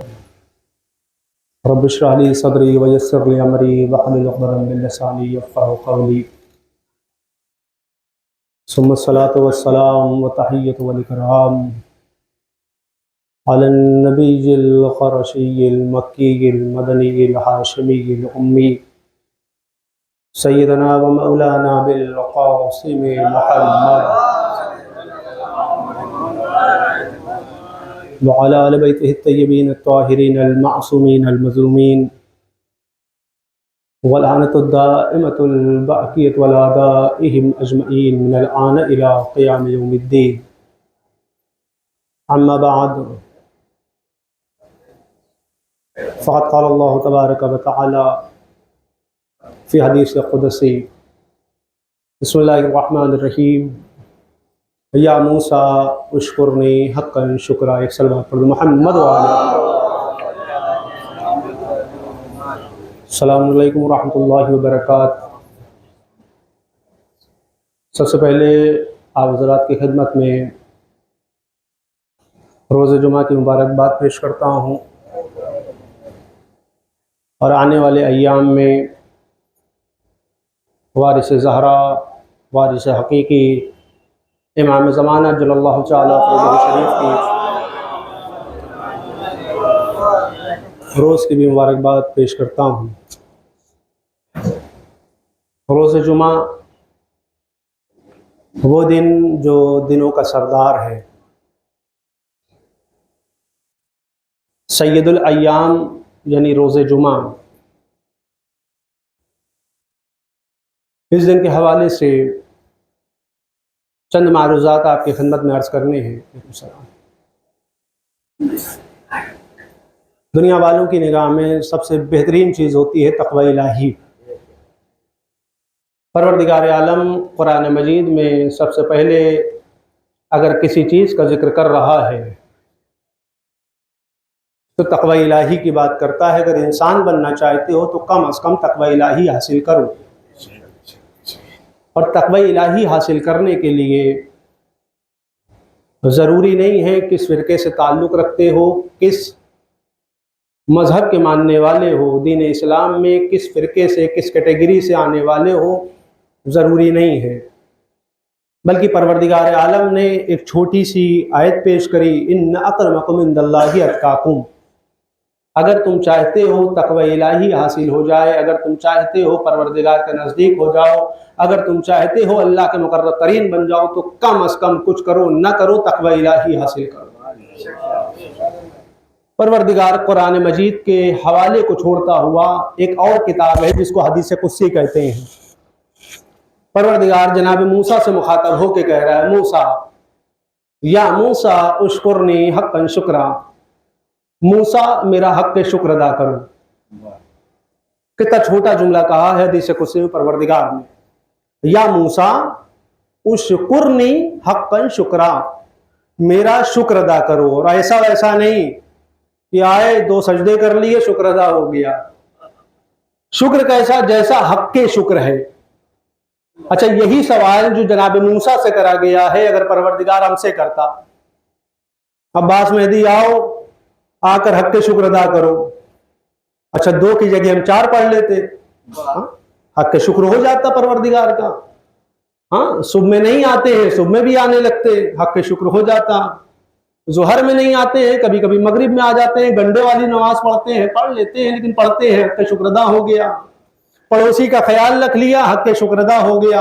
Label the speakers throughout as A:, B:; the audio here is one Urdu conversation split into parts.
A: رب اشرح لي صدري ويسر لي امري واحلل عقدة من لساني يفقهوا قولي ثم الصلاة والسلام والتحية والإكرام على النبي القرشي المكي المدني الهاشمي الأمي سيدنا ومولانا بالقاسم محمد وعلى آل بيته الطيبين الطاهرين المعصومين المظلومين واللعنة الدائمة الباقية ولا دائهم أجمعين من الآن إلى قيام يوم الدين. أما بعد فقد قال الله تبارك وتعالى في حديث قدسي بسم الله الرحمن الرحيم یا موسیٰ اشکرنی حقا شکرا. ایک صلوات پڑھ محمد السلام علیکم ورحمۃ اللہ وبرکاتہ. سب سے پہلے آپ حضرات کی خدمت میں روز جمعہ کی مبارکباد پیش کرتا ہوں اور آنے والے ایام میں وارث زہرا وارث حقیقی امام زمانہ جل اللہ تعالیٰ فیض شریف کی روز کی بھی مبارکباد پیش کرتا ہوں. روز جمعہ وہ دن جو دنوں کا سردار ہے، سید الایام یعنی روز جمعہ. اس دن کے حوالے سے چند معروضات آپ کی خدمت میں عرض کرنے ہیں. دنیا والوں کی نگاہ میں سب سے بہترین چیز ہوتی ہے تقوی الہی. پروردگار عالم قرآن مجید میں سب سے پہلے اگر کسی چیز کا ذکر کر رہا ہے تو تقوی الہی کی بات کرتا ہے. اگر انسان بننا چاہتے ہو تو کم از کم تقوی الہی حاصل کرو. اور تقوی الہی حاصل کرنے کے لیے ضروری نہیں ہے کس فرقے سے تعلق رکھتے ہو، کس مذہب کے ماننے والے ہو، دین اسلام میں کس فرقے سے کس کیٹیگری سے آنے والے ہو، ضروری نہیں ہے. بلکہ پروردگار عالم نے ایک چھوٹی سی آیت پیش کری، ان اکرمکم عند اللہ اتقاکم. اگر تم چاہتے ہو تقوی الہی حاصل ہو جائے، اگر تم چاہتے ہو پروردگار کے نزدیک ہو جاؤ، اگر تم چاہتے ہو اللہ کے مقرب ترین بن جاؤ تو کم از کم کچھ کرو نہ کرو تقوی الہی حاصل کرو. پروردگار قرآن مجید کے حوالے کو چھوڑتا ہوا ایک اور کتاب ہے جس کو حدیث قدسی کہتے ہیں. پروردگار جناب موسیٰ سے مخاطب ہو کے کہہ رہا ہے، موسیٰ یا موسیٰ اشکرنی حقا شکرا. موسیٰ میرا حق شکر ادا کرو. کتنا چھوٹا جملہ کہا ہے حدیث قدسی میں پروردگار نے. یا موسیٰ اشکرنی حقا شکرا، میرا شکر ادا کرو. اور ایسا ویسا نہیں کہ آئے دو سجدے کر لیے شکر ادا ہو گیا. شکر کیسا؟ جیسا حق کے شکر ہے. اچھا، یہی سوال جو جناب موسیٰ سے کرا گیا ہے اگر پروردگار ہم سے کرتا، عباس مہدی آؤ آ کر حق کے شکر ادا کرو. اچھا، 2 کی جگہ ہم 4 پڑھ لیتے، حق کے شکر ہو جاتا پروردگار کا. ہاں، صبح میں نہیں آتے ہیں صبح میں بھی آنے لگتے، حق کے شکر ہو جاتا. ظہر میں نہیں آتے ہیں کبھی کبھی مغرب میں آ جاتے ہیں. گنڈے والی نماز پڑھتے ہیں پڑھ لیتے ہیں لیکن پڑھتے ہیں، حق کے شکر ادا ہو گیا. پڑوسی کا خیال رکھ لیا، حق کے شکر ادا ہو گیا.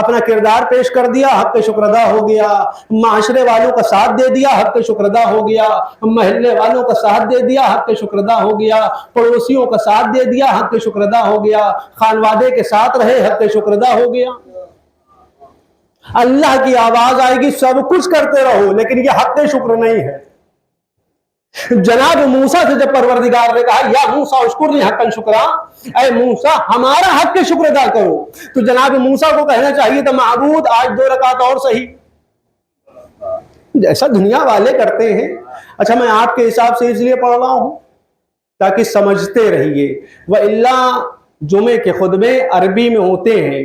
A: اپنا کردار پیش کر دیا، حق کے شکر ادا ہو گیا. معاشرے والوں کا ساتھ دے دیا، حق کے شکر ادا ہو گیا. محلے والوں کا ساتھ دے دیا، حق کے شکر ادا ہو گیا. پڑوسیوں کا ساتھ دے دیا، حق کے شکر ادا ہو گیا. خانوادے کے ساتھ رہے، حق کے شکر ادا ہو گیا. اللہ کی آواز آئے گی سب کچھ کرتے رہو لیکن یہ حق کے شکر نہیں ہے. جناب موسیٰ سے جب پروردگار نے کہا یا موسیٰ اشکرنی حقا شکرا، اے موسیٰ ہمارا حق کے شکر ادا کرو، تو جناب موسیٰ کو کہنا چاہیے تھا معبود آج 2 رکعت اور صحیح، جیسا دنیا والے کرتے ہیں. اچھا، میں آپ کے حساب سے اس لیے پڑھ رہا ہوں تاکہ سمجھتے رہیے. وَإِلَّا جمعے کے خطبے عربی میں ہوتے ہیں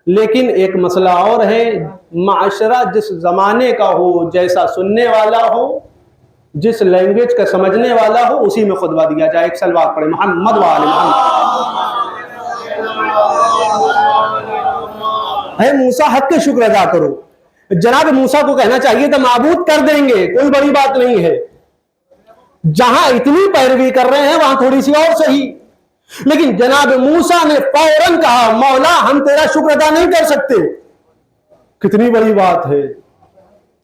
A: لیکن ایک مسئلہ اور ہے، معاشرہ جس زمانے کا ہو، جیسا سننے والا ہو جس لینگویج کا سمجھنے والا ہو اسی میں خطبہ دیا جائے. ایک صلوات پڑھے محمد وآل محمد. اے موسیٰ حق کے شکر ادا کرو. جناب موسیٰ کو کہنا چاہیے تھا معبود کر دیں گے، کوئی بڑی بات نہیں ہے. جہاں اتنی پیروی کر رہے ہیں وہاں تھوڑی سی اور صحیح. لیکن جناب موسیٰ نے فوراً کہا مولا ہم تیرا شکر ادا نہیں کر سکتے. کتنی بڑی بات ہے.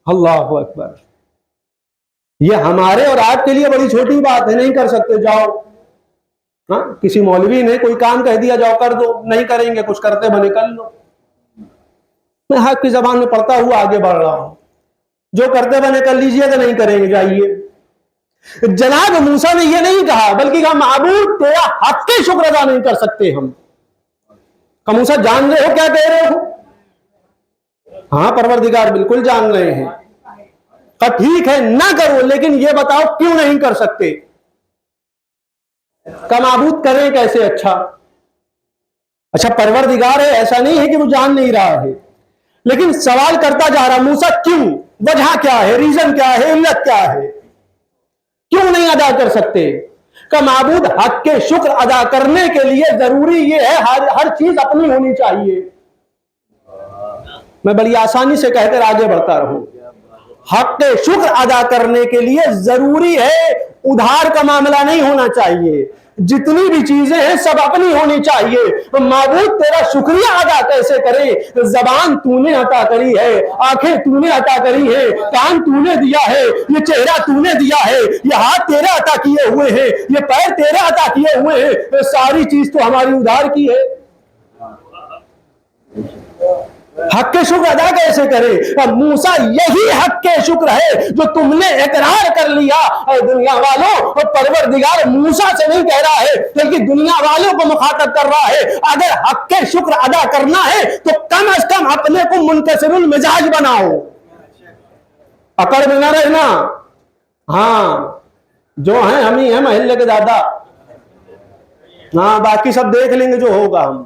A: اللہ اکبر. یہ ہمارے اور آپ کے لیے بڑی چھوٹی بات ہے، نہیں کر سکتے جاؤ. ہاں کسی مولوی نے کوئی کام کہہ دیا جاؤ کر دو، نہیں کریں گے، کچھ کرتے بنے کر لو. میں حق کی زبان میں پڑھتا ہوا آگے بڑھ رہا ہوں. جو کرتے بنے کر لیجئے گا، نہیں کریں گے جائیے. جناب موسیٰ نے یہ نہیں کہا بلکہ کہا معبود تیرا حق کے شکر ادا نہیں کر سکتے ہم. کہ موسیٰ جان رہے ہو کیا کہہ رہے ہو؟ ہاں پروردگار بالکل جان رہے ہیں. کہ ٹھیک ہے نہ کرو لیکن یہ بتاؤ کیوں نہیں کر سکتے. کہ معبود کریں کیسے؟ اچھا پروردگار ہے، ایسا نہیں ہے کہ وہ جان نہیں رہا ہے، لیکن سوال کرتا جا رہا موسیٰ کیوں، وجہ کیا ہے، ریزن کیا ہے، علت کیا ہے، کیوں نہیں ادا کر سکتے؟ کہ معبود حق کے شکر ادا کرنے کے لیے ضروری یہ ہے ہر چیز اپنی ہونی چاہیے. میں بڑی آسانی سے کہہ کر آگے بڑھتا رہوں. حق کے شکر ادا کرنے کے لیے ضروری ہے ادھار کا معاملہ نہیں ہونا چاہیے. جتنی بھی چیزیں ہیں سب اپنی ہونی چاہیے. معبود تیرا شکریہ ادا کیسے کرے؟ زبان تو نے عطا کری ہے، آنکھیں تو نے عطا کری ہے، کان تو نے دیا ہے، یہ چہرہ تو نے دیا ہے، یہ ہاتھ تیرے عطا کیے ہوئے ہیں، یہ پیر تیرے عطا کیے ہوئے ہیں. یہ ساری چیز تو ہماری ادھار کی ہے. حق کے شکر ادا کیسے کرے؟ اور موسیٰ یہی حق کے شکر ہے جو تم نے اقرار کر لیا. اے دنیا والوں، اور پروردگار موسیٰ سے نہیں کہہ رہا ہے بلکہ دنیا والوں کو مخاطب کر رہا ہے. اگر حق کے شکر ادا کرنا ہے تو کم از کم اپنے کو منکسر المزاج بناؤ، اکڑ میں نہ رہنا. ہاں جو ہیں ہم ہی ہیں محلے کے دادا، ہاں باقی سب دیکھ لیں گے جو ہوگا. ہم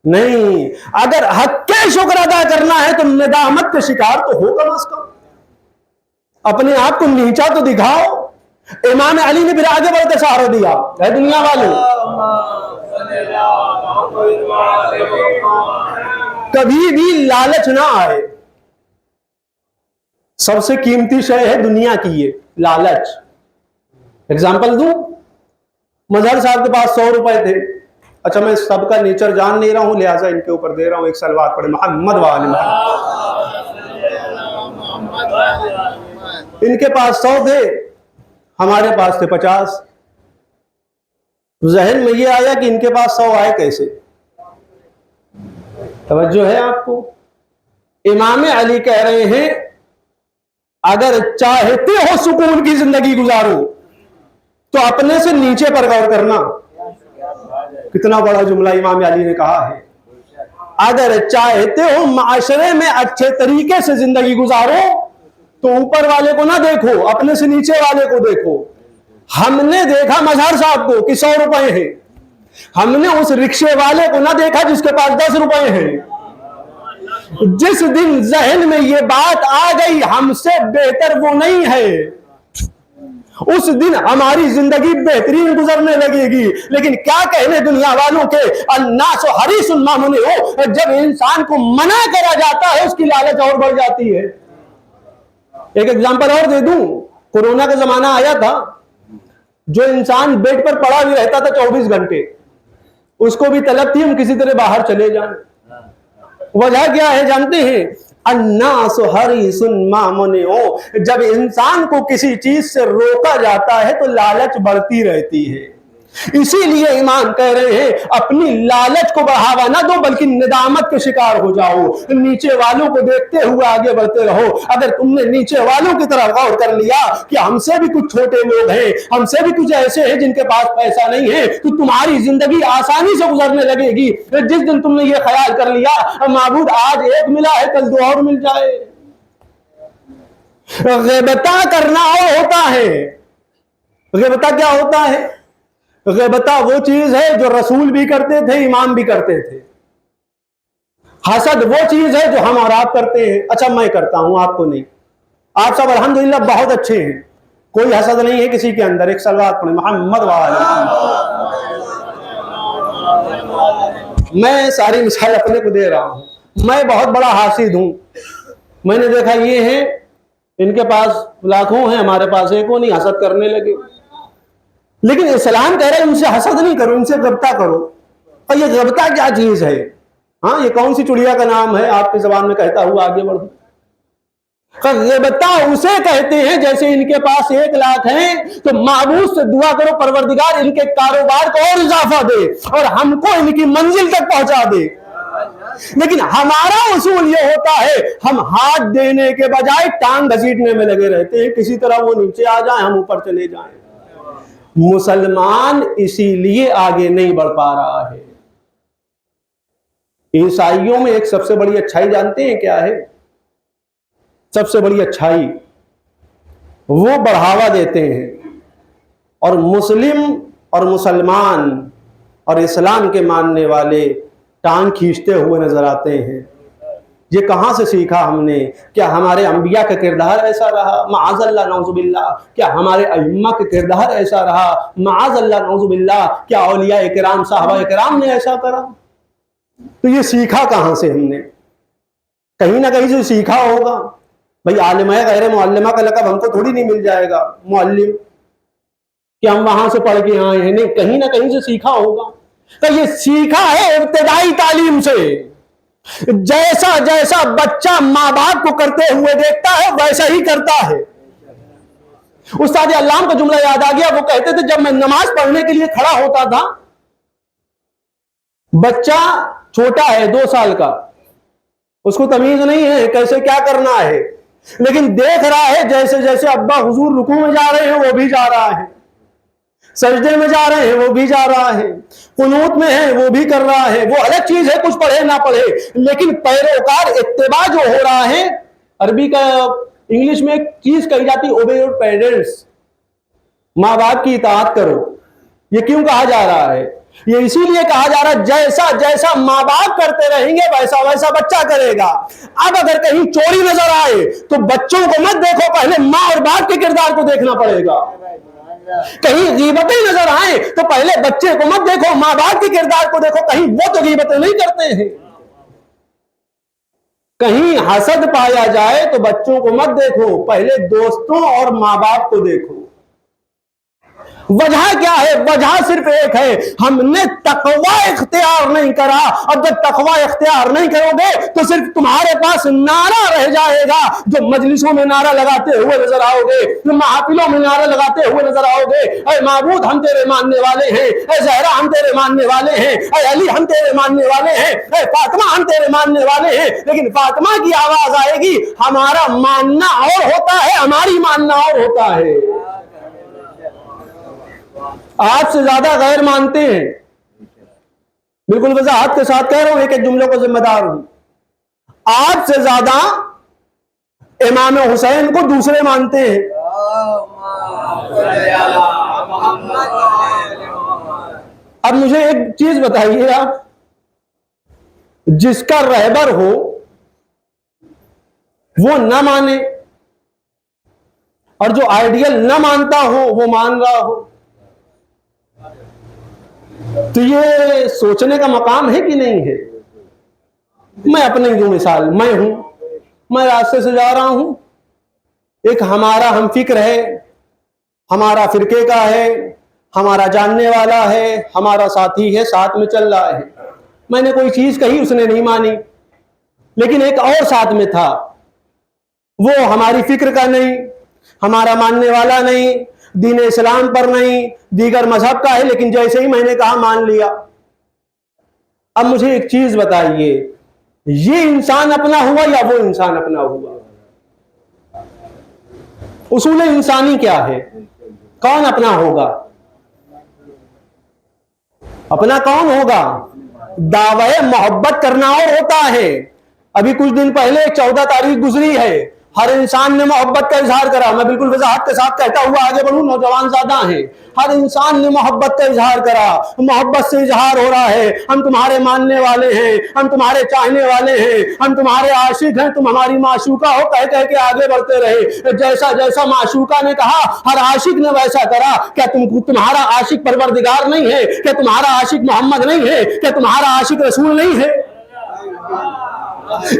A: نہیں، اگر حق کے شکر ادا کرنا ہے تو ندامت کے شکار تو ہو کم از کم. اپنے آپ کو نیچا تو دکھاؤ. امام علی نے پھر آگے بڑھ کے سہارا دیا. اے دنیا والے، کبھی بھی لالچ نہ آئے. سب سے قیمتی شے ہے دنیا کی یہ لالچ. ایگزامپل دوں، مظہر صاحب کے پاس 100 روپے تھے. اچھا میں سب کا نیچر جان نہیں رہا ہوں لہٰذا ان کے اوپر دے رہا ہوں. ایک صلوات پڑھے محمد وآل محمد. ان کے پاس 100 تھے، ہمارے پاس تھے 50. ذہن میں یہ آیا کہ ان کے پاس 100 آئے کیسے. توجہ ہے آپ کو؟ امام علی کہہ رہے ہیں اگر چاہتے ہو سکون کی زندگی گزارو تو اپنے سے نیچے پر غور کرنا. کتنا بڑا جملہ امام علی نے کہا ہے. اگر چاہتے ہو معاشرے میں اچھے طریقے سے زندگی گزارو تو اوپر والے کو نہ دیکھو، اپنے سے نیچے والے کو دیکھو. ہم نے دیکھا مظہر صاحب کو کہ 100 روپے ہیں، ہم نے اس رکشے والے کو نہ دیکھا جس کے پاس 10 روپے ہیں. جس دن ذہن میں یہ بات آ گئی ہم سے بہتر وہ نہیں ہے، اس دن ہماری زندگی بہترین گزرنے لگے گی. لیکن کیا کہنے دنیا والوں کے، الناس حریص ما منعوا. جب انسان کو منع کرا جاتا ہے اس کی لالچ اور بڑھ جاتی ہے. ایک ایگزامپل اور دے دوں. کورونا کا زمانہ آیا تھا، جو انسان بیڈ پر پڑا بھی رہتا تھا 24 گھنٹے، اس کو بھی طلب تھی ہم کسی طرح باہر چلے جائیں. وجہ کیا ہے جانتے ہیں؟ الناس حریص ما منعوا. جب انسان کو کسی چیز سے روکا جاتا ہے تو لالچ بڑھتی رہتی ہے. اسی لیے امام کہہ رہے ہیں اپنی لالچ کو بڑھاوا نہ دو بلکہ ندامت کے شکار ہو جاؤ. نیچے والوں کو دیکھتے ہوئے آگے بڑھتے رہو. اگر تم نے نیچے والوں کی طرف غور کر لیا کہ ہم سے بھی کچھ چھوٹے لوگ ہیں، ہم سے بھی کچھ ایسے ہیں جن کے پاس پیسہ نہیں ہے، تو تمہاری زندگی آسانی سے گزرنے لگے گی. جس دن تم نے یہ خیال کر لیا معبود آج ایک ملا ہے کل 2 اور مل جائے. غیبتہ کرنا ہوتا ہے. غیبتہ کیا ہوتا ہے؟ غیبتہ وہ چیز ہے جو رسول بھی کرتے تھے، امام بھی کرتے تھے. حسد وہ چیز ہے جو ہم اور آپ کرتے ہیں. اچھا میں کرتا ہوں، آپ کو نہیں. آپ سب الحمدللہ بہت اچھے ہیں. کوئی حسد نہیں ہے کسی کے اندر. ایک صلوات پڑھیں محمد وعلی محمد. میں ساری مثال اپنے کو دے رہا ہوں. میں بہت بڑا حاسد ہوں. میں نے دیکھا یہ ہے ان کے پاس لاکھوں ہیں, ہمارے پاس ایک, وہ نہیں, حسد کرنے لگے. لیکن اسلام کہہ رہا ہے ان سے حسد نہیں کرو, ان سے غبطہ کرو. اور یہ غبطہ کیا چیز ہے؟ ہاں, یہ کون سی چڑیا کا نام ہے آپ کی زبان میں کہتا ہوا آگے بڑھو. غبطہ اسے کہتے ہیں جیسے ان کے پاس 1 لاکھ ہیں تو معبود سے دعا کرو پروردگار ان کے کاروبار کو اور اضافہ دے اور ہم کو ان کی منزل تک پہنچا دے. لیکن ہمارا اصول یہ ہوتا ہے ہم ہاتھ دینے کے بجائے ٹانگ گھسیٹنے میں لگے رہتے ہیں, کسی طرح وہ نیچے آ جائیں ہم اوپر چلے جائیں. مسلمان اسی لیے آگے نہیں بڑھ پا رہا ہے. عیسائیوں میں ایک سب سے بڑی اچھائی جانتے ہیں کیا ہے؟ سب سے بڑی اچھائی, وہ بڑھاوا دیتے ہیں اور مسلم اور مسلمان اور اسلام کے ماننے والے ٹانگ کھینچتے ہوئے نظر آتے ہیں. یہ کہاں سے سیکھا ہم نے؟ کیا ہمارے انبیاء کا کردار ایسا رہا؟ معاذ اللہ نعوذ باللہ. کیا ہمارے ائمہ کا کردار ایسا رہا؟ معاذ اللہ نعوذ باللہ. کیا اولیاء کرام صحابہ کرام نے ایسا کرا؟ تو یہ سیکھا کہاں سے ہم نے؟ کہیں نہ کہیں سے سیکھا ہوگا. بھئی عالمہ غیر معلمہ کا لقب ہم کو تھوڑی نہیں مل جائے گا معلم کہ ہم وہاں سے پڑھ کے آئے ہیں, نہیں, کہیں نہ کہیں سے سیکھا ہوگا. تو یہ سیکھا ہے ابتدائی تعلیم سے. جیسا جیسا بچہ ماں باپ کو کرتے ہوئے دیکھتا ہے ویسا ہی کرتا ہے. استاد علام کا جملہ یاد آ گیا, وہ کہتے تھے جب میں نماز پڑھنے کے لیے کھڑا ہوتا تھا, بچہ چھوٹا ہے 2 سال کا, اس کو تمیز نہیں ہے کیسے کیا کرنا ہے, لیکن دیکھ رہا ہے جیسے جیسے ابا حضور رکوع میں جا رہے ہیں وہ بھی جا رہا ہے, سجدے میں جا رہے ہیں وہ بھی جا رہا ہے, قنوت میں ہے وہ بھی کر رہا ہے. وہ الگ چیز ہے کچھ پڑھے نہ پڑھے, لیکن پیروکار اتباع جو ہو رہا ہے. عربی کا انگلش میں ایک چیز کہی جاتی ہے اوبے یور پیرنٹس, ماں باپ کی اطاعت کرو. یہ کیوں کہا جا رہا ہے؟ یہ اسی لیے کہا جا رہا ہے جیسا جیسا ماں باپ کرتے رہیں گے ویسا ویسا بچہ کرے گا. اب اگر کہیں چوری نظر آئے تو بچوں کو مت دیکھو, پہلے ماں اور باپ کے کردار کو دیکھنا پڑے گا. کہیں غیبتیں نظر آئیں تو پہلے بچے کو مت دیکھو, ماں باپ کے کردار کو دیکھو, کہیں وہ تو غیبتیں نہیں کرتے ہیں. کہیں حسد پایا جائے تو بچوں کو مت دیکھو, پہلے دوستوں اور ماں باپ کو دیکھو. وجہ کیا ہے؟ وجہ صرف ایک ہے, ہم نے تقوی اختیار نہیں کرا. اور جب تقوی اختیار نہیں کرو گے تو صرف تمہارے پاس نعرہ رہ جائے گا, جو مجلسوں میں نعرہ لگاتے ہوئے نظر آؤ گے, جو محافلوں میں نعرہ لگاتے ہوئے نظر آؤ گے, اے معبود ہم تیرے ماننے والے ہیں, اے زہرا ہم تیرے ماننے والے ہیں, اے علی ہم تیرے ماننے والے ہیں, اے فاطمہ ہم تیرے ماننے والے ہیں. لیکن فاطمہ کی آواز آئے گی, ہمارا ماننا اور ہوتا ہے, ہماری ماننا اور ہوتا ہے. آپ سے زیادہ غیر مانتے ہیں. بالکل وضاحت کے ساتھ کہہ رہا ہوں, ایک ایک جملے کو ذمہ دار ہوں. آپ سے زیادہ امام حسین کو دوسرے مانتے ہیں. اب مجھے ایک چیز بتائیے, آپ جس کا رہبر ہو وہ نہ مانے اور جو آئیڈیل نہ مانتا ہو وہ مان رہا ہو, تو یہ سوچنے کا مقام ہے کہ نہیں ہے؟ میں اپنے دو مثال, میں راستے سے جا رہا ہوں, ایک ہمارا ہم فکر ہے, ہمارا فرقے کا ہے, ہمارا جاننے والا ہے, ہمارا ساتھی ہے, ساتھ میں چل رہا ہے. میں نے کوئی چیز کہی, اس نے نہیں مانی, لیکن ایک اور ساتھ میں تھا, وہ ہماری فکر کا نہیں, ہمارا ماننے والا نہیں, دین اسلام پر نہیں, دیگر مذہب کا ہے, لیکن جیسے ہی میں نے کہا مان لیا. اب مجھے ایک چیز بتائیے, یہ انسان اپنا ہوا یا وہ انسان اپنا ہوا؟ اصول انسانی کیا ہے؟ کون اپنا ہوگا؟ اپنا کون ہوگا؟ دعوی محبت کرنا اور ہوتا ہے. ابھی کچھ دن پہلے 14 تاریخ گزری ہے, ہر انسان نے محبت کا اظہار کرا. میں بالکل وضاحت کے ساتھ کہتا ہوا آگے بڑھوں، نوجوان زیادہ ہیں. ہر انسان نے محبت کا اظہار کرا. محبت سے اظہار ہو رہا ہے ہم تمہارے ماننے والے ہیں، ہم تمہارے چاہنے والے ہیں، ہم تمہارے عاشق ہیں، تم ہماری معشوقہ ہو، کہہ کہہ کے آگے بڑھتے رہے. جیسا جیسا معشوقہ نے کہا ہر عاشق نے ویسا کرا. کیا تمہارا عاشق پروردگار نہیں ہے؟ کیا تمہارا عاشق محمد نہیں ہے؟ کیا تمہارا عاشق رسول نہیں ہے؟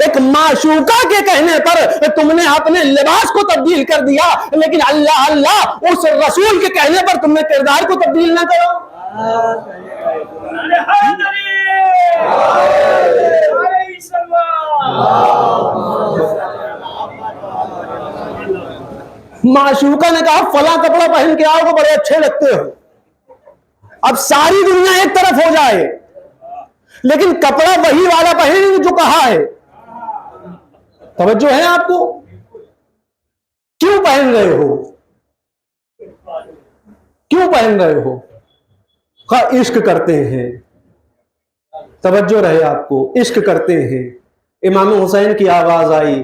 A: ایک معشوقہ کے کہنے پر تم نے اپنے لباس کو تبدیل کر دیا، لیکن اللہ اللہ اس رسول کے کہنے پر تم نے کردار کو تبدیل نہ کرو. معشوقہ نے کہا فلاں کپڑا پہن کے آؤ تو بڑے اچھے لگتے ہو. اب ساری دنیا ایک طرف ہو جائے لیکن کپڑا وہی والا پہنے جو کہا ہے. توجہ ہے آپ کو؟ کیوں پہن رہے ہو؟ کیوں پہن رہے ہو؟ عشق کرتے ہیں. توجہ رہے آپ کو، عشق کرتے ہیں. امام حسین کی آواز آئی،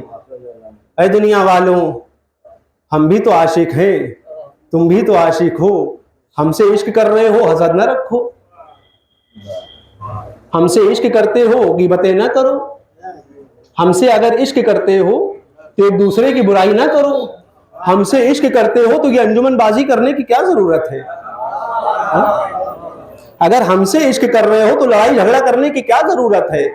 A: اے دنیا والوں، ہم بھی تو عاشق ہیں، تم بھی تو عاشق ہو، ہم سے عشق کر رہے ہو حسد نہ رکھو، ہم سے عشق کرتے ہو غیبتیں نہ کرو، ہم سے اگر عشق کرتے ہو تو ایک دوسرے کی برائی نہ کرو، ہم سے عشق کرتے ہو تو یہ انجمن بازی کرنے کی کیا ضرورت ہے؟ اگر ہم سے عشق کر رہے ہو تو لڑائی جھگڑا کرنے کی کیا ضرورت ہے؟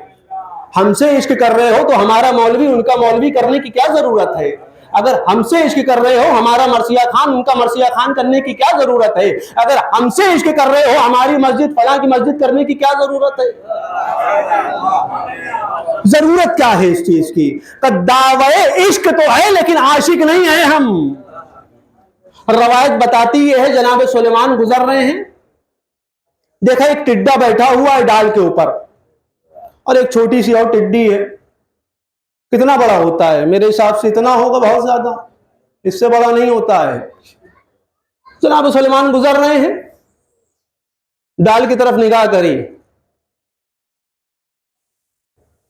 A: ہم سے عشق کر رہے ہو تو ہمارا مولوی ان کا مولوی کرنے کی کیا ضرورت ہے؟ اگر ہم سے عشق کر رہے ہو ہمارا مرثیہ خان ان کا مرثیہ خان کرنے کی کیا ضرورت ہے؟ اگر ہم سے عشق کر رہے ہو ہماری مسجد فلاں کی مسجد کرنے کی کیا ضرورت ہے؟ ضرورت کیا ہے اس چیز کی؟ دعوے عشق تو ہے لیکن عاشق نہیں ہیں ہم. روایت بتاتی ہے جناب سلیمان گزر رہے ہیں، دیکھا ایک ٹڈا بیٹھا ہوا ہے ڈال کے اوپر اور ایک چھوٹی سی اور ٹڈی ہے. کتنا بڑا ہوتا ہے؟ میرے حساب سے اتنا ہوگا، بہت زیادہ، اس سے بڑا نہیں ہوتا ہے. جناب سلیمان گزر رہے ہیں، ڈال کی طرف نگاہ کری،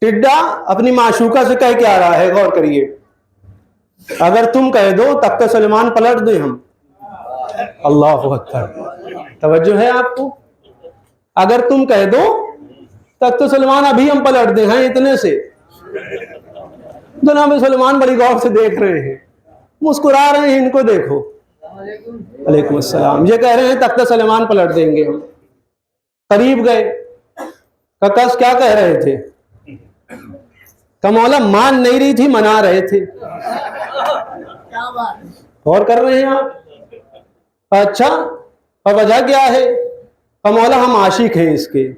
A: ٹڈا اپنی معشوقہ سے کہہ کے آ رہا ہے، غور کریے، اگر تم کہہ دو تخت سلیمان پلٹ دیں ہم. اللہ اکبر. توجہ ہے آپ کو؟ اگر تم کہہ دو تخت سلیمان ابھی ہم پلٹ دیں ہیں اتنے سے. جناب سلیمان بڑی غور سے دیکھ رہے ہیں، مسکرا رہے ہیں، ان کو دیکھو. علیکم السلام. یہ کہہ رہے ہیں تخت سلیمان پلٹ دیں گے ہم. قریب گئے، کس کیا کہہ رہے تھے؟ کہ مولا مان نہیں رہی تھی، منا رہے تھے. غور کر رہے ہیں آپ؟ اچھا، اور وجہ کیا ہے؟ کہ مولا ہم عاشق ہیں اس کے.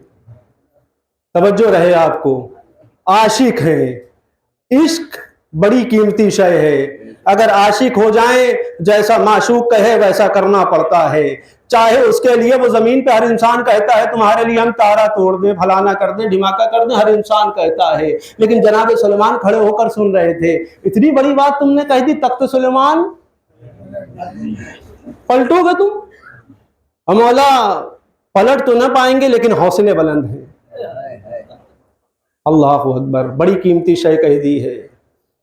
A: توجہ رہے آپ کو، عاشق ہیں. عشق بڑی قیمتی شے ہے. اگر عاشق ہو جائیں جیسا معشوق کہے ویسا کرنا پڑتا ہے. چاہے اس کے لیے وہ زمین پہ ہر انسان کہتا ہے تمہارے لیے ہم تارا توڑ دیں، پھلانا کر دیں، ڈھماکہ کر دیں، ہر انسان کہتا ہے. لیکن جناب سلیمان کھڑے ہو کر سن رہے تھے. اتنی بڑی بات تم نے کہہ دی، تخت سلیمان پلٹو گے تم؟ مولا پلٹ تو نہ پائیں گے لیکن حوصلے بلند ہیں. اللہ اکبر. بڑی قیمتی شے کہہ دی ہے.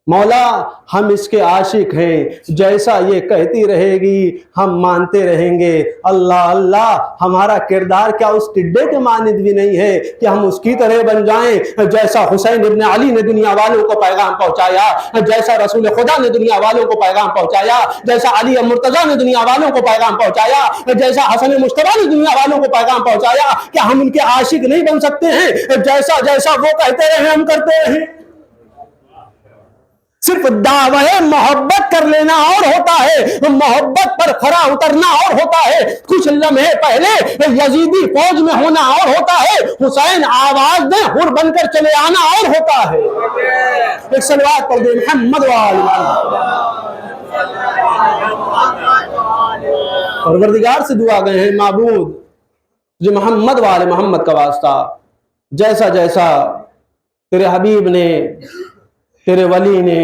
A: مولا ہم اس کے عاشق ہیں، جیسا یہ کہتی رہے گی ہم مانتے رہیں گے. اللہ اللہ. ہمارا کردار کیا اس ٹڈے کے مانند بھی نہیں ہے کہ ہم اس کی طرح بن جائیں؟ جیسا حسین ابن علی نے دنیا والوں کو پیغام پہنچایا، جیسا رسول خدا نے دنیا والوں کو پیغام پہنچایا، جیسا علی مرتضیٰ نے دنیا والوں کو پیغام پہنچایا، جیسا حسن مجتبیٰ نے دنیا والوں کو پیغام پہنچایا. کیا ہم ان کے عاشق نہیں بن سکتے ہیں؟ جیسا جیسا وہ کہتے رہے ہم کرتے رہیں. صرف دعوے محبت کر لینا اور ہوتا ہے، محبت پر کھرا اترنا اور ہوتا ہے. کچھ لمحے پہلے یزیدی فوج میں ہونا اور ہوتا ہے، حسین آواز دیں حر بن کر چلے آنا اور ہوتا ہے. ایک صلوات پڑھ دیں محمد وآل محمد. پروردگار سے دعا گئے ہیں معبود جو محمد وآل محمد کا واسطہ جیسا جیسا تیرے حبیب نے، تیرے ولی نے،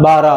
A: 12।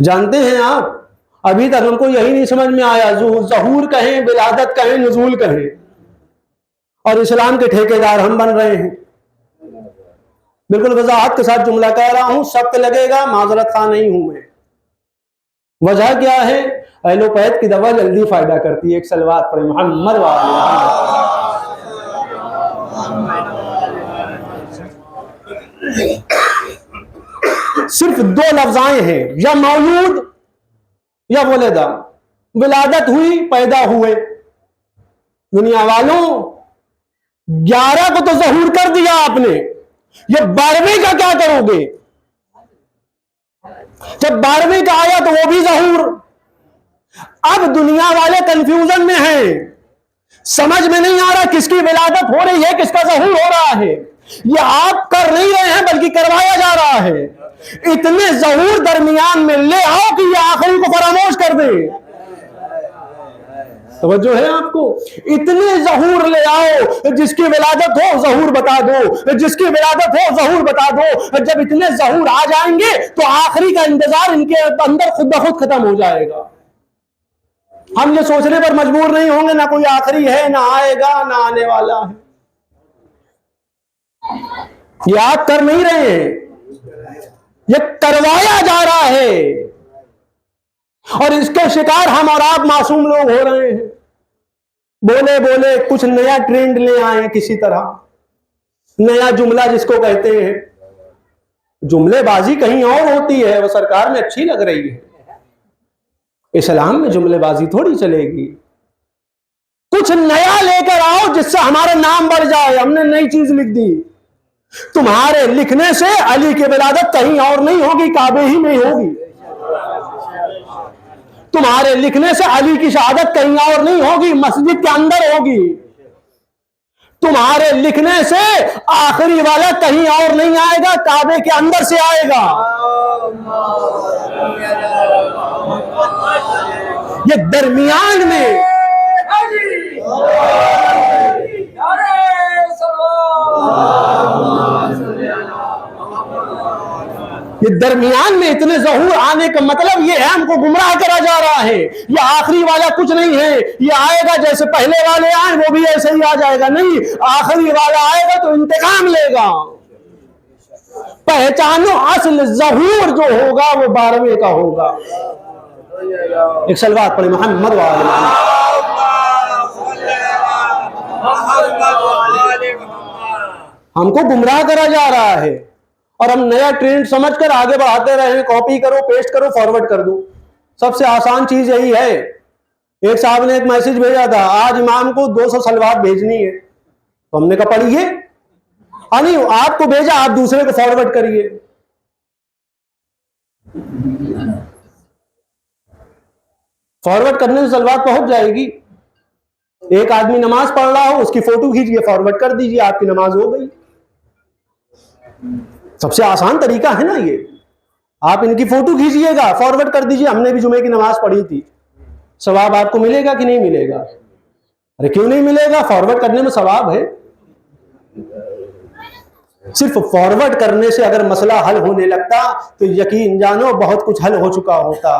A: جانتے ہیں آپ ابھی تک ہم کو یہی نہیں سمجھ میں آیا ظہور کہیں ولادت کہیں نزول کہیں اور اسلام کے ٹھیکیدار ہم بن رہے ہیں. بالکل وضاحت کے ساتھ جملہ کہہ رہا ہوں, سخت لگے گا, معذرت خواہ نہیں ہوں میں. وجہ کیا ہے؟ ایلوپیتھ کی دوا جلدی فائدہ کرتی ہے. ایک صلوات پڑھیں محمد وعلی. صرف دو لفظائیں ہیں, یا مولود یا ولدہ. ولادت ہوئی, پیدا ہوئے. دنیا والوں 11 کو تو ظہور کر دیا آپ نے, یہ 12ویں کا کیا کرو گے؟ جب 12ویں کا آیا تو وہ بھی ظہور. اب دنیا والے کنفیوژن میں ہیں, سمجھ میں نہیں آ رہا کس کی ولادت ہو رہی ہے, کس کا ظہور ہو رہا ہے. یہ آپ کر نہیں رہے ہیں بلکہ کروایا جا رہا ہے. اتنے ظہور درمیان میں لے آؤ کہ یہ آخری کو فراموش کر دے. توجہ ہے آپ کو؟ اتنے ظہور لے آؤ, جس کی ولادت ہو ظہور بتا دو, جس کی ولادت ہو ظہور بتا دو. جب اتنے ظہور آ جائیں گے تو آخری کا انتظار ان کے اندر خود بخود ختم ہو جائے گا. ہم یہ سوچنے پر مجبور نہیں ہوں گے نہ کوئی آخری ہے, نہ آئے گا, نہ آنے والا ہے. یہ آپ کر نہیں رہے ہیں, یہ کروایا جا رہا ہے, اور اس کے شکار ہم اور آپ معصوم لوگ ہو رہے ہیں. بولے بولے کچھ نیا ٹرینڈ لے آئے کسی طرح, نیا جملہ جس کو کہتے ہیں. جملے بازی کہیں اور ہوتی ہے, وہ سرکار میں اچھی لگ رہی ہے. اسلام میں جملے بازی تھوڑی چلے گی. کچھ نیا لے کر آؤ جس سے ہمارا نام بڑھ جائے. ہم نے نئی چیز لکھ دی. تمہارے لکھنے سے علی کی ولادت کہیں اور نہیں ہوگی, کعبے ہی میں ہوگی. تمہارے لکھنے سے علی کی شہادت کہیں اور نہیں ہوگی, مسجد کے اندر ہوگی. تمہارے لکھنے سے آخری والا کہیں اور نہیں آئے گا, کعبے کے اندر سے آئے گا. یہ درمیان میں اتنے ظہور آنے کا مطلب یہ ہے ہم کو گمراہ کرا جا رہا ہے. یہ آخری والا کچھ نہیں ہے, یہ آئے گا جیسے پہلے والے آئے وہ بھی ایسے ہی آ جائے گا. نہیں, آخری والا آئے گا تو انتقام لے گا. پہچانو اصل ظہور جو ہوگا وہ 12ویں کا ہوگا. ایک صلوات پڑھیں محمد وعلی محمد. ہم کو گمراہ کرا جا رہا ہے اور ہم نیا ٹرینڈ سمجھ کر آگے بڑھاتے رہے. کاپی کرو, پیسٹ کرو, فارورڈ کر دو. سب سے آسان چیز یہی ہے. ایک صاحب نے ایک میسج بھیجا تھا, آج امام کو 200 صلوات بھیجنی ہے. تو ہم نے کہا پڑھیے. نہیں, آپ کو بھیجا, آپ دوسرے کو فارورڈ کریے. فارورڈ کرنے سے صلوات پہنچ جائے گی. ایک آدمی نماز پڑھ رہا ہو, اس کی فوٹو کھینچیے, فارورڈ کر دیجیے, آپ کی نماز ہو گئی. سب سے آسان طریقہ ہے نا یہ. آپ ان کی فوٹو کھینچیے گا, فارورڈ کر دیجیے, ہم نے بھی جمعے کی نماز پڑھی تھی. ثواب آپ کو ملے گا کہ نہیں ملے گا؟ ارے کیوں نہیں ملے گا؟ فارورڈ کرنے میں ثواب ہے. صرف فارورڈ کرنے سے اگر مسئلہ حل ہونے لگتا تو یقین جانو بہت کچھ حل ہو چکا ہوتا.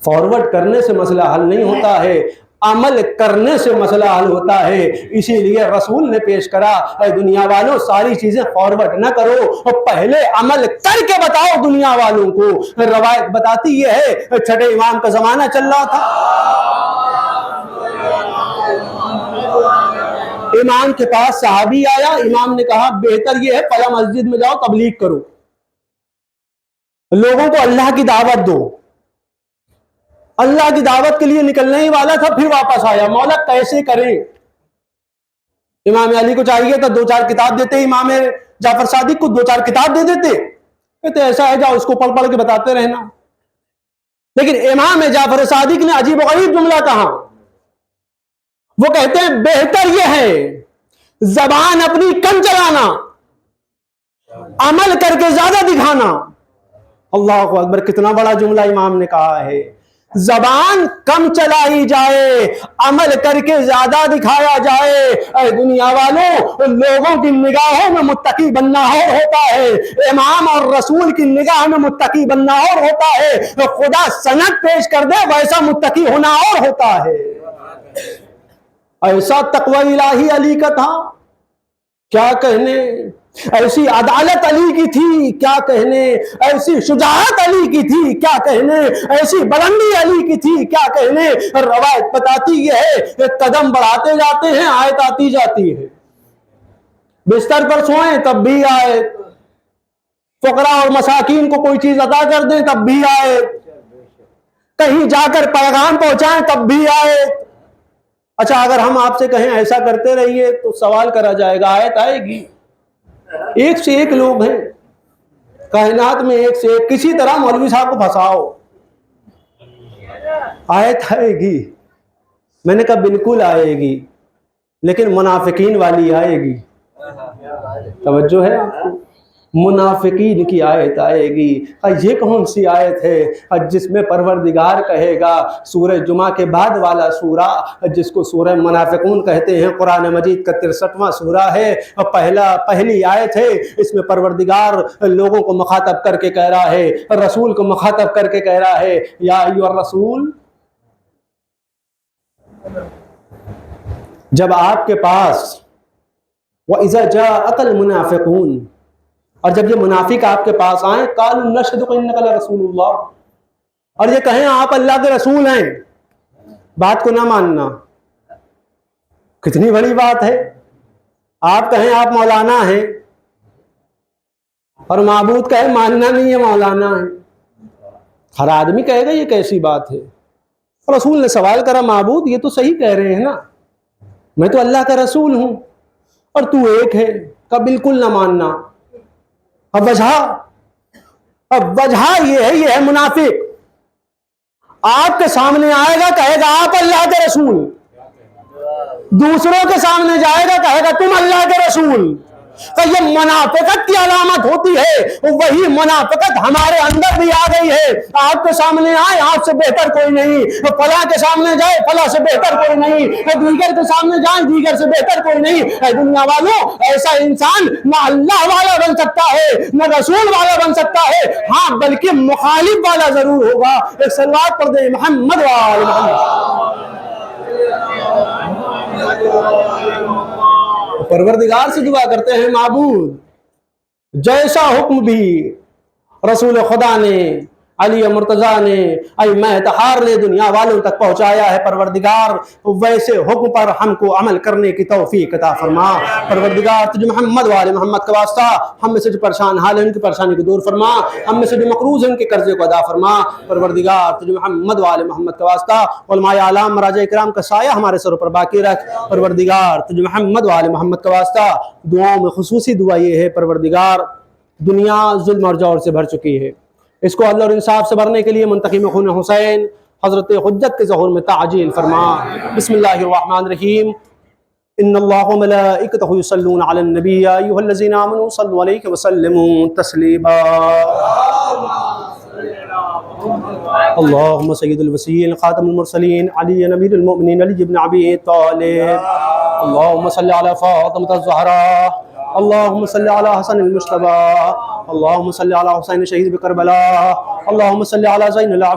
A: فارورڈ کرنے سے مسئلہ حل نہیں ہوتا ہے, عمل کرنے سے مسئلہ حل ہوتا ہے. اسی لیے رسول نے پیش کرا, اے دنیا والوں ساری چیزیں فارورڈ نہ کرو, اور پہلے عمل کر کے بتاؤ دنیا والوں کو. روایت بتاتی یہ ہے چھٹے امام کا زمانہ چل رہا تھا. امام کے پاس صحابی آیا, امام نے کہا بہتر یہ ہے پہلا مسجد میں جاؤ, تبلیغ کرو, لوگوں کو اللہ کی دعوت دو. اللہ کی دعوت کے لیے نکلنے ہی والا تھا, پھر واپس آیا, مولا کیسے کریں؟ امام علی کو چاہیے تھا 2-4 کتاب دیتے, امام جعفر صادق کو 2-4 کتاب دے دیتے, کہتے ایسا ہے جاؤ اس کو پڑھ پڑھ کے بتاتے رہنا. لیکن امام جعفر صادق نے عجیب و غریب جملہ کہا. وہ کہتے ہیں بہتر یہ ہے زبان اپنی کم چلانا, عمل کر کے زیادہ دکھانا. اللہ اکبر, کتنا بڑا جملہ امام نے کہا ہے. زبان کم چلائی جائے، عمل کر کے زیادہ دکھایا جائے۔ اے دنیا والوں، لوگوں کی نگاہوں میں متقی بننا اور ہوتا ہے، امام اور رسول کی نگاہ میں متقی بننا اور ہوتا ہے، خدا سند پیش کر دے ویسا متقی ہونا اور ہوتا ہے۔ ایسا تقوی الہی علی کا تھا، کیا کہنے، ایسی عدالت علی کی تھی، کیا کہنے، ایسی شجاعت علی کی تھی، کیا کہنے، ایسی بلندی علی کی تھی، کیا کہنے۔ روایت بتاتی یہ ہے کہ قدم بڑھاتے جاتے ہیں، آیت آتی جاتی ہے، بستر پر سوئیں تب بھی آیت، فقراء اور مساکین کو کوئی چیز عطا کر دیں تب بھی آیت، کہیں جا کر پیغام پہنچائیں تب بھی آیت۔ اچھا اگر ہم آپ سے کہیں ایسا کرتے رہیے تو سوال کرا جائے گا، آیت آئے گی؟ ایک سے ایک لوگ ہیں کائنات میں، ایک سے ایک، کسی طرح مولوی صاحب کو پھنساؤ، آیت آئے گی؟ میں نے کہا بالکل آئے گی، لیکن منافقین والی آئے گی۔ توجہ ہے آپ کو؟ منافقین کی آیت آئے گی۔ یہ کون سی آیت ہے جس میں پروردگار کہے گا، سورہ جمعہ کے بعد والا سورہ جس کو سورہ منافقون کہتے ہیں، قرآن مجید کا 63واں سورہ ہے، پہلی آیت ہے، اس میں پروردگار لوگوں کو مخاطب کر کے کہہ رہا ہے، رسول کو مخاطب کر کے کہہ رہا ہے، یا ایھا الرسول، جب آپ کے پاس وَإِذَا جَاءَكَ الْمُنَافِقُونَ، اور جب یہ منافق آپ کے پاس آئیں، قَالُوا نَشْهَدُ إِنَّكَ لَرَسُولُ اللَّهِ، اور یہ کہیں آپ اللہ کے رسول ہیں، بات کو نہ ماننا کتنی بڑی بات ہے۔ آپ کہیں آپ مولانا ہیں اور معبود کہے ماننا نہیں ہے، مولانا ہے، ہر آدمی کہے گا یہ کیسی بات ہے۔ رسول نے سوال کرا، معبود یہ تو صحیح کہہ رہے ہیں نا، میں تو اللہ کا رسول ہوں اور تو ایک ہے، کہ بالکل نہ ماننا۔ اب وجہ یہ ہے منافق آپ کے سامنے آئے گا کہے گا آپ اللہ کے رسول، دوسروں کے سامنے جائے گا کہے گا تم اللہ کے رسول۔ تو یہ منافقت کی علامت ہوتی ہے، وہی منافقت ہمارے اندر بھی آ گئی ہے۔ آپ کے سامنے آئے آپ سے بہتر کوئی نہیں، فلاں کے سامنے جائے فلاں سے بہتر کوئی نہیں، دیگر کے سامنے جائیں دیگر سے بہتر کوئی نہیں۔ اے دنیا والوں، ایسا انسان نہ اللہ والا بن سکتا ہے نہ رسول والا بن سکتا ہے، ہاں بلکہ مخالف والا ضرور ہوگا۔ ایک صلوات پڑھ دیں محمد وآل محمد۔ پروردگار سے دعا کرتے ہیں، معبود جیسا حکم بھی رسول خدا نے، علی مرتضیٰ نے، ائمہ اطہار نے دنیا والوں تک پہنچایا ہے، پروردگار ویسے حکم پر ہم کو عمل کرنے کی توفیق عطا فرما۔ پروردگار تجھے محمد والے محمد کا واسطہ ہم میں سے جو پریشان حال ہیں ان کی پریشانی کو دور فرما، ہم میں سے جو مقروض ہیں ان کے قرضے کو ادا فرما۔ پروردگار تجھے محمد والے محمد کا واسطہ علماء اعلام مراجع کرام کا سایہ ہمارے سروں پر باقی رکھ۔ پروردگار تجھے محمد والے محمد کا واسطہ دعاؤں میں خصوصی دعا یہ ہے، پروردگار دنیا ظلم اور جور سے بھر چکی ہے، اس کو عدل اور انصاف سے بھرنے کے لیے منتقم خون حسین حضرت حجت کے ظہور میں تعجیل فرما۔ بسم اللہ الرحمن الرحیم، ان اللہ وملائکتہ یصلون علی النبی یا ایھا الذین آمنوا صلوا علیہ وسلموا تسلیما۔ اللہم سید الوصیین خاتم المرسلین علی امیر المؤمنین علی بن ابی طالب، اللہم صلی علی فاطمہ الزہراء، اللہم صلی علی حسن المجتبی، اللہم صلی علی حسین شہید بکربلا، اللہم صلی علی زین العابدین۔